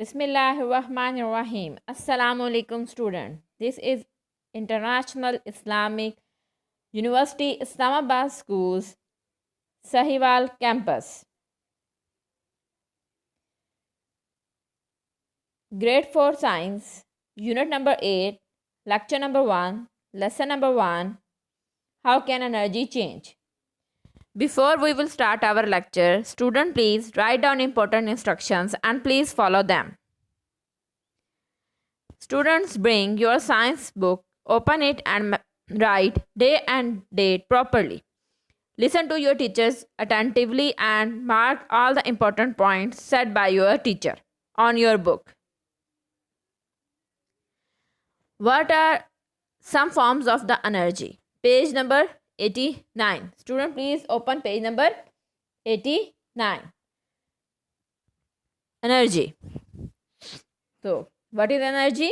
Bismillahirrahmanirrahim. Assalamu alaikum student. This is International Islamic University Islamabad Schools Sahiwal campus. Grade 4 Science, Unit number 8, Lecture number 1, Lesson number 1, How can energy change? Before we will start our lecture, student please write down important instructions and please follow them. Students, bring your science book, open it and write day and date properly. Listen to your teachers attentively and mark all the important points said by your teacher on your book. What are some forms of the energy? Page number 89. Student, please open page number 89. Energy. So, what is energy?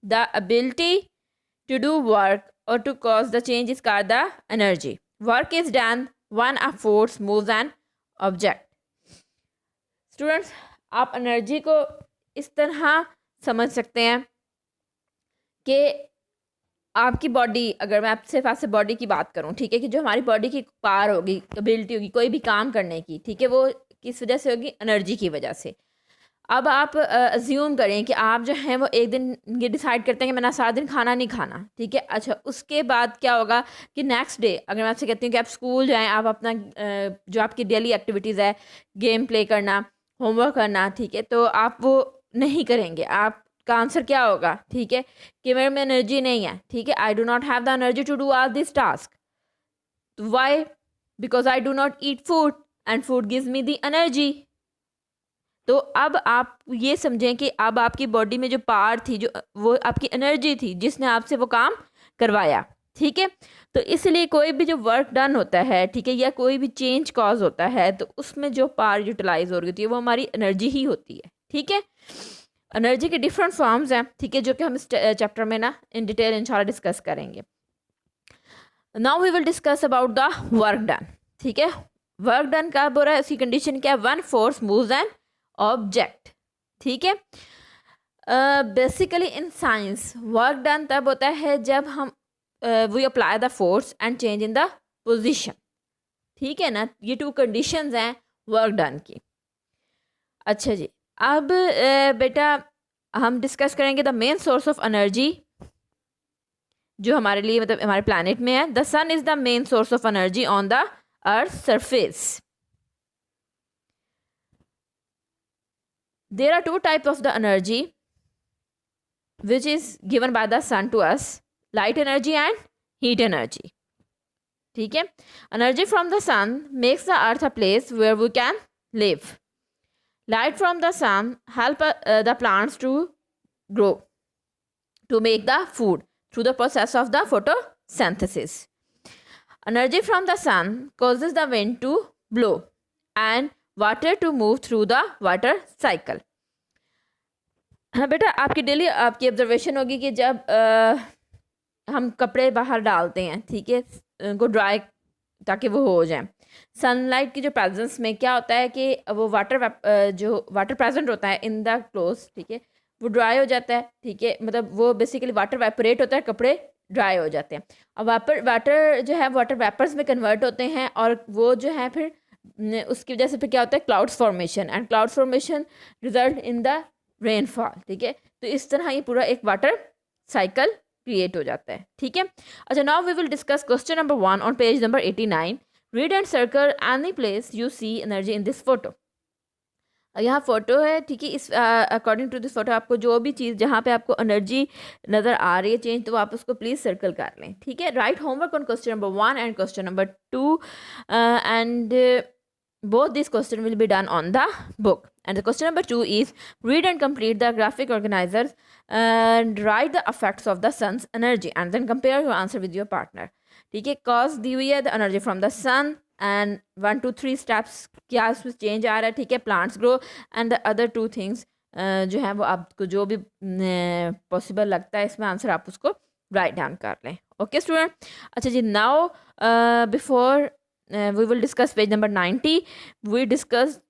The ability to do work or to cause the change is called the energy. Work is done when a force moves an object. Students, आप energy को इस तरह समझ सकते हैं कि आपकी body, अगर मैं सिर्फ आपसे बॉडी की बात करूं, ठीक है, कि जो हमारी बॉडी की पावर होगी, एबिलिटी होगी कोई भी काम करने की, ठीक है, वो किस वजह से होगी? एनर्जी की वजह से. अब आप अज्यूम करें कि आप जो हैं वो एक दिन ये डिसाइड करते हैं कि मैंने सारा दिन खाना नहीं खाना, ठीक है. अच्छा, उसके बाद क्या होगा कि नेक्स्ट डे अगर मैं आपसे कहती हूँ कि आप स्कूल जाएं, आप अपना जो आपकी डेली एक्टिविटीज़ है, गेम प्ले करना, होमवर्क करना, ठीक है, तो आप वो नहीं करेंगे. आपका आंसर क्या होगा? ठीक है, कि मेरे में एनर्जी नहीं है, ठीक है, I do not have the energy to do all this task. Why? Because I do not eat food and food gives me the energy. तो अब आप ये समझें कि अब आपकी बॉडी में जो पावर थी, जो वो आपकी एनर्जी थी जिसने आपसे वो काम करवाया, ठीक है. तो इसलिए कोई भी जो वर्क डन होता है, ठीक है, या कोई भी चेंज कॉज होता है, तो उसमें जो पावर यूटिलाइज हो रही होती है वो हमारी एनर्जी ही होती है, ठीक है. एनर्जी के डिफरेंट फॉर्म्स हैं, ठीक है, जो कि हम इस चैप्टर में ना इन डिटेल इंशाल्लाह डिस्कस करेंगे. Now we will discuss about the work done. ठीक है, वर्क डन का बोल रहा है, उसकी कंडीशन क्या है? One force moves an object. ठीक है, basically in science work done तब होता है जब हम we apply the force and change in the position. ठीक है ना, ये टू कंडीशंस हैं वर्क डन की. अच्छा जी, अब बेटा हम डिस्कस करेंगे the main source of energy जो हमारे लिए, मतलब हमारे प्लानट में है. The sun is the main source of energy on the earth surface. There are two types of the energy which is given by the sun to us: light energy and heat energy. ठीक है, energy from the sun makes the earth a place where we can live. Light from the sun help the plants to grow, to make the food through the process of the photosynthesis. Energy from the sun causes the wind to blow and water to move through the water cycle. हाँ बेटा, आपकी daily आपकी observation होगी कि जब हम कपड़े बाहर डालते हैं, ठीक है, उनको ड्राई ताकि वो हो जाए, सनलाइट की जो प्रेजेंस में क्या होता है कि वो जो वाटर प्रेजेंट होता है इन द क्लोथ्स, ठीक है, वो ड्राई हो जाता है. ठीक है, मतलब वो बेसिकली वाटर वेपोरेट होता है, कपड़े ड्राई हो जाते हैं. अब वाटर जो है वाटर वेपर्स में कन्वर्ट होते हैं और वो जो है फिर उसकी वजह से फिर क्या होता है? Clouds formation, and clouds formation result in the rainfall. ठीक है, तो इस तरह ये पूरा एक वाटर साइकिल क्रिएट हो जाता है. ठीक है, अच्छा, now we will discuss question number 1 on page number 89. Read and circle any place you see energy in this photo. यहाँ फोटो है, ठीक है, इस अकॉर्डिंग टू दिस फोटो आपको जो भी चीज़ जहाँ पे आपको एनर्जी नज़र आ रही है चेंज, तो आप उसको प्लीज़ सर्कल कर लें. ठीक है, right homework on question number 1 and question number 2 and both these questions will be done on the book. And the question number 2 is read and complete the graphic organizers and write the effects of the sun's energy and then compare your answer with your partner. ठीक है, cause दी हुई है the energy from the sun and 1 2 3 steps क्या उसमें change आ रहा है. ठीक है, plants grow and the other 2 things जो है वो आपको जो भी पॉसिबल लगता है इसमें आंसर आप उसको राइट डाउन कर लें. Okay student. अच्छा जी, now before we will discuss page number 90. We discussed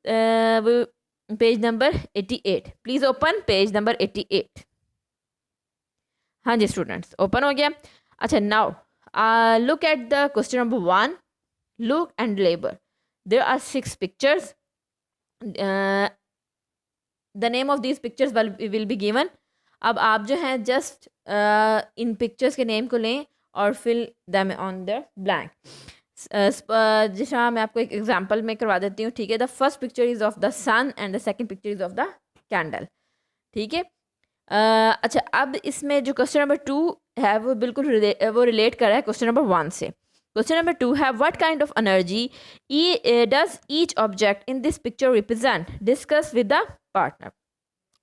page number 88। Please open page number 88। हाँ जी स्टूडेंट्स, ओपन हो गया। अच्छा, now look at the question number 1, look and label. There are 6 pictures, the name of these pictures will be given. अब आप जो हैं just इन पिक्चर्स के नेम को लें और fill them on the blank. जिसका मैं आपको एक एग्जांपल में करवा देती हूँ, ठीक है। The first picture is of the sun and the second picture is of the candle, ठीक है। अच्छा, अब इसमें जो क्वेश्चन नंबर 2 है वो बिल्कुल वो रिलेट कर रहा है क्वेश्चन नंबर 1 से। क्वेश्चन नंबर 2 है what kind of energy does each object in this picture represent, discuss with the partner.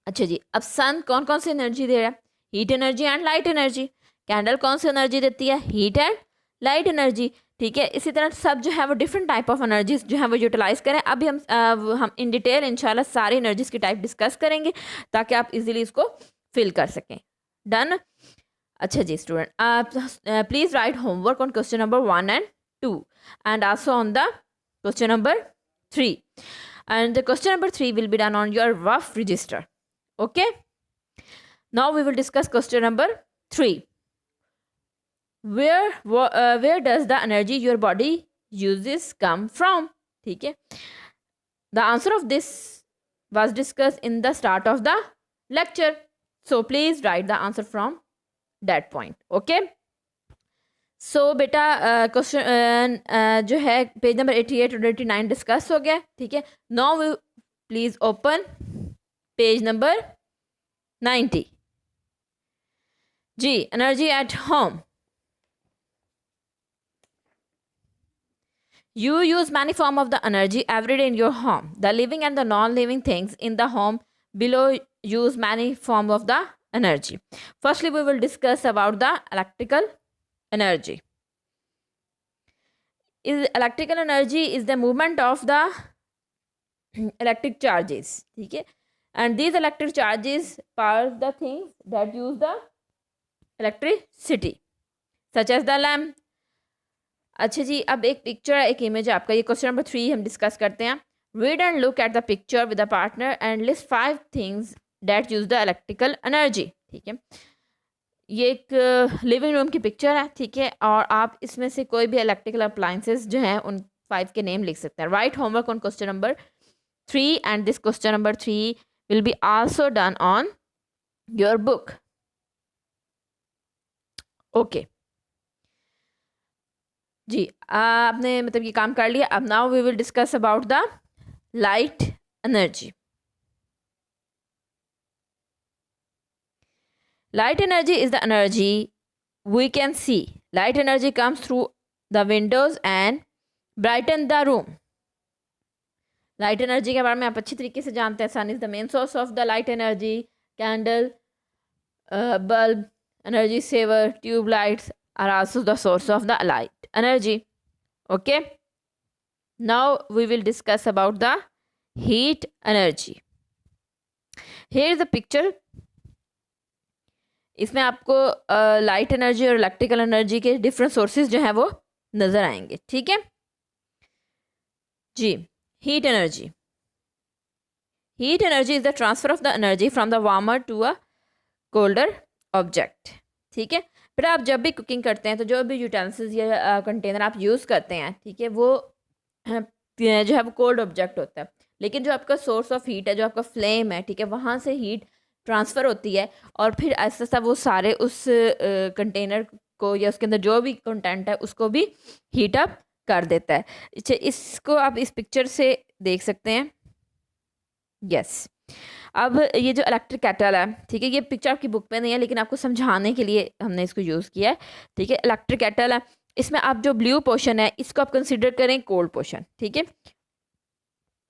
अच्छा जी, अब सन कौन कौन सी एनर्जी दे रहा है? Heat energy and light energy. Candle कौन सी एनर्जी देती है? हीट एंड लाइट एनर्जी, ठीक है। इसी तरह सब जो है वो डिफरेंट टाइप ऑफ एनर्जीज जो है वो यूटिलाइज करें। अभी हम इन डिटेल इंशाल्लाह सारी एनर्जीज की टाइप डिस्कस करेंगे ताकि आप इजीली इसको फिल कर सकें। डन। अच्छा जी स्टूडेंट, आप please right homework on question number 1 and 2 and also on the question number 3, and the question number 3 will be done on your rough register. Okay, now we will discuss question number 3. Where does the energy your body uses come from? ठीक है, the answer of this was discussed in the start of the lecture, so please write the answer from that point. Okay, so बेटा question जो है page number 88 और 89 discuss हो गया, ठीक है। Now we please open page number 90 जी, energy at home. You use many forms of the energy every day in your home. The living and the non-living things in the home below use many forms of the energy. Firstly, we will discuss about the electrical energy. Electrical energy is the movement of the electric charges, ठीक है, and these electric charges power the things that use the electricity, such as the lamp. अच्छा जी, अब एक picture है, एक image है आपका। ये क्वेश्चन नंबर 3 हम डिस्कस करते हैं। Read and look at the picture with the partner and list 5 things that use the electrical energy, ठीक है। ये एक लिविंग रूम की पिक्चर है, ठीक है, और आप इसमें से कोई भी इलेक्ट्रिकल अप्लायंसेस जो हैं उन 5 के नेम लिख सकते हैं। Write homework on question number 3 and this question number 3 will be also done on your book. Okay जी, आपने मतलब ये काम कर लिया। अब now we will discuss about the light energy. Light energy is the energy we can see. Light energy comes through the windows and brighten the room. Light energy के बारे में आप अच्छी तरीके से जानते हैं। Sun is the main source of the light energy. Candle, bulb, energy saver, tube lights are also the source of the light energy. Okay, now we will discuss about the heat energy. Here is the picture. इसमें आपको light energy और electrical energy के different sources जो हैं वो नज़र आएंगे, ठीक है जी। Heat energy. Heat energy is the transfer of the energy from the warmer to a colder object, ठीक है। फिर आप जब भी कुकिंग करते हैं तो जो भी यूटेंसिल्स या कंटेनर आप यूज़ करते हैं, ठीक है, वो जो है वो कोल्ड ऑब्जेक्ट होता है। लेकिन जो आपका सोर्स ऑफ हीट है, जो आपका फ्लेम है, ठीक है, वहाँ से हीट ट्रांसफ़र होती है और फिर ऐसा ऐसा वो सारे उस कंटेनर को या उसके अंदर जो भी कंटेंट है उसको भी हीट अप कर देता है। अच्छा, इसको आप इस पिक्चर से देख सकते हैं। यस, अब ये जो इलेक्ट्रिक केटल है, ठीक है, ये पिक्चर आपकी बुक में नहीं है लेकिन आपको समझाने के लिए हमने इसको यूज़ किया है, ठीक है। इलेक्ट्रिक केटल है, इसमें आप जो ब्लू पोर्शन है इसको आप कंसीडर करें कोल्ड पोर्शन, ठीक है।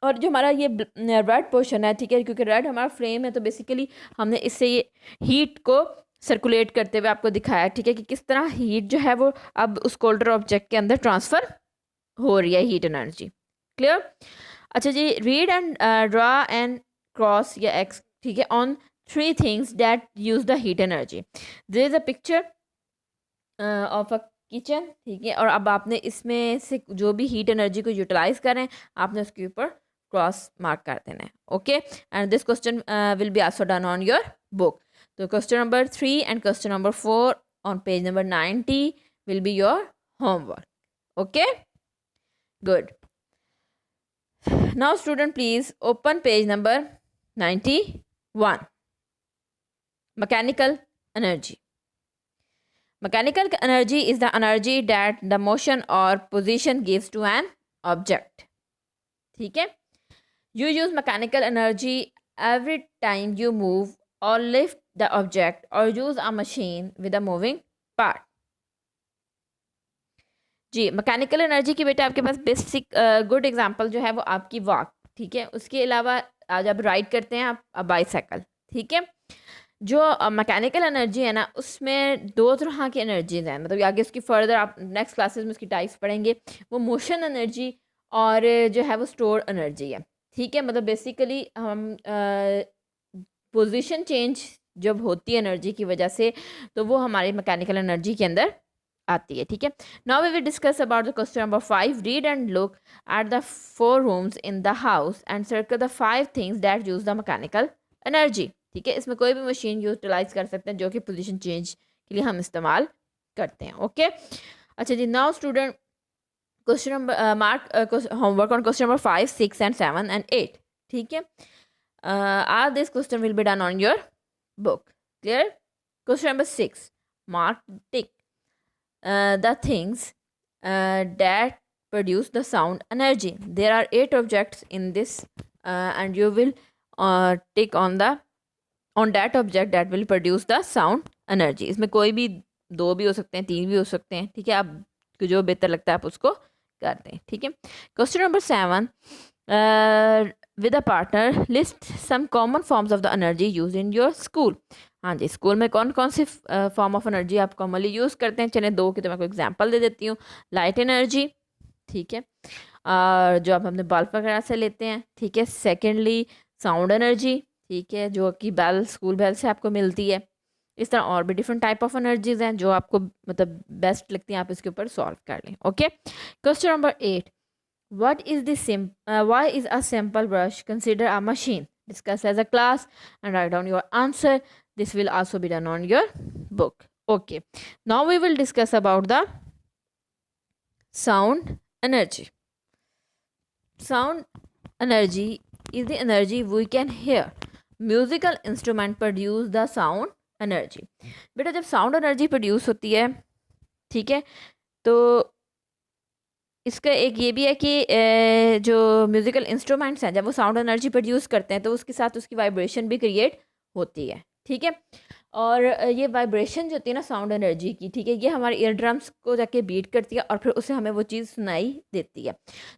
और जो हमारा ये रेड पोर्शन है, ठीक है, क्योंकि रेड हमारा फ्लेम है तो बेसिकली हमने इससे ये हीट को सर्कुलेट करते हुए आपको दिखाया, ठीक है, कि किस तरह हीट जो है वो अब उस कोल्डर ऑब्जेक्ट के अंदर ट्रांसफ़र हो रही है, हीट एनर्जी। क्लियर? अच्छा जी, read and draw and cross या एक्स, ठीक है, on 3 things that use the heat energy. There is a picture of a kitchen, ठीक है, और अब आपने इसमें से जो भी हीट एनर्जी को यूटिलाइज करें आपने उसके ऊपर क्रॉस मार्क कर देना है. Okay, and this question will be also done on your book. तो question number 3 and question number 4 on page number 90 will be your homework. Okay, good. Now student, please open page number 91. Mechanical energy. Mechanical energy is the energy that the motion or position gives to an object. ठीक है, you use mechanical energy every time you move or lift the object or use a machine with a moving part. जी, mechanical energy की बेटा आपके पास basic good example जो है वो आपकी वॉक. ठीक है, उसके अलावा आज आप राइड करते हैं आप बाईसाइकिल. ठीक है, जो मैकेनिकल एनर्जी है ना, उसमें दो तरह की एनर्जीज हैं. मतलब आगे उसकी फर्दर आप नेक्स्ट क्लासेस में उसकी टाइप्स पढ़ेंगे. वो मोशन एनर्जी और जो है वो स्टोर एनर्जी है. ठीक है, मतलब बेसिकली हम पोजीशन चेंज जब होती है एनर्जी की वजह से, तो वो हमारी मैकेनिकल एनर्जी के अंदर आती है. ठीक है, now we will discuss about the question number 5. Read and look at the 4 rooms in the house and circle the 5 things that use the mechanical energy. ठीक है, इसमें कोई भी मशीन यूटिलाइज कर सकते हैं जो कि पोजीशन चेंज के लिए हम इस्तेमाल करते हैं. ओके, अच्छा जी. Now student, question number mark homework on question number 5, 6 and 7 and 8. ठीक है, all this question will be done on your book. Clear? Question number 6. Mark tick the things that produce the sound energy. There are 8 objects in this and you will tick on that object that will produce the sound energy. इसमें कोई भी 2 भी हो सकते हैं, 3 भी हो सकते हैं. ठीक है, आपको जो बेहतर लगता है आप उसको कर दें. ठीक है, question number 7. With a partner list some common forms of the energy use in your school. हाँ जी, स्कूल में कौन कौन सी फॉर्म ऑफ एनर्जी आप कॉमनली यूज़ करते हैं. चलिए 2 की तो मैं कोई एग्जांपल दे देती हूँ. लाइट एनर्जी, ठीक है, और जो आप अपने बल्ब वगैरह से लेते हैं. ठीक है, सेकेंडली साउंड एनर्जी. ठीक है, जो कि बेल, स्कूल बेल से आपको मिलती है. इस तरह और भी डिफरेंट टाइप ऑफ एनर्जीज हैं जो आपको मतलब बेस्ट लगती हैं, आप इसके ऊपर सॉल्व कर लें. Okay, question number 8. What is the why is a simple brush considered a machine? Discuss as a class and write down your answer. This will also be done on your book. Okay. Now we will discuss about the sound energy. Sound energy is the energy we can hear. Musical instrument produce the sound energy. बेटा जब sound energy produce होती है, ठीक है, तो इसका एक ये भी है कि जो म्यूज़िकल इंस्ट्रूमेंट्स हैं जब वो साउंड एनर्जी प्रोड्यूस करते हैं तो उसके साथ उसकी वाइब्रेशन भी क्रिएट होती है. ठीक है, और ये वाइब्रेशन जो होती है ना साउंड एनर्जी की, ठीक है, ये हमारे ईयर ड्रम्स को जाके बीट करती है और फिर उससे हमें वो चीज़ सुनाई देती है.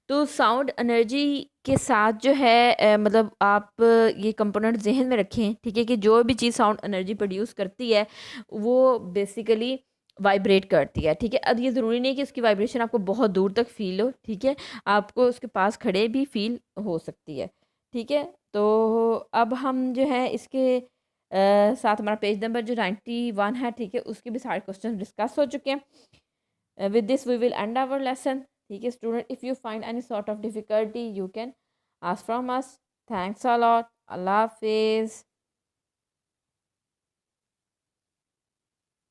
तो साउंड एनर्जी के साथ जो है मतलब आप ये कंपोनेंट जहन में रखें. ठीक है, कि जो भी चीज़ साउंड एनर्जी प्रोड्यूस करती है वो बेसिकली वाइब्रेट करती है. ठीक है, अब ये ज़रूरी नहीं कि उसकी वाइब्रेशन आपको बहुत दूर तक फील हो. ठीक है, आपको उसके पास खड़े भी फील हो सकती है. ठीक है, तो अब हम जो है इसके साथ हमारा पेज नंबर जो 91 है, ठीक है, उसके भी सारे क्वेश्चन डिस्कस हो चुके हैं. With this we will end our lesson. ठीक है student, if you find any sort of difficulty you can ask from us. Thanks a lot. अल्लाह हाफिज़.